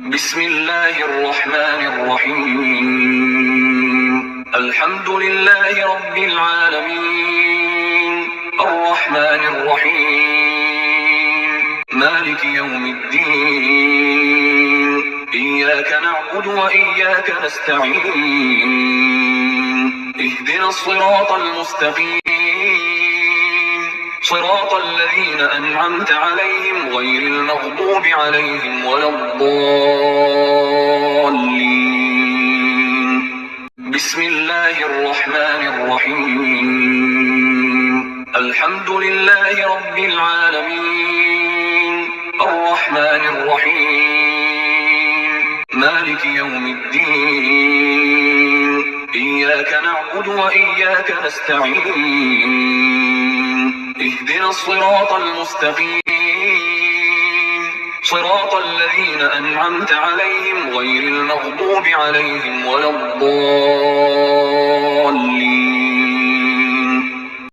بسم الله الرحمن الرحيم. الحمد لله رب العالمين، الرحمن الرحيم، مالك يوم الدين. إياك نعبد وإياك نستعين. اهدنا الصراط المستقيم، صراط الذين أنعمت عليهم غير المغضوب عليهم ولا الضالين. بسم الله الرحمن الرحيم. الحمد لله رب العالمين، الرحمن الرحيم، مالك يوم الدين. إياك نعبد وإياك نستعين. اهدنا الصراط المستقيم، صراط الذين أنعمت عليهم غير المغضوب عليهم ولا الضالين.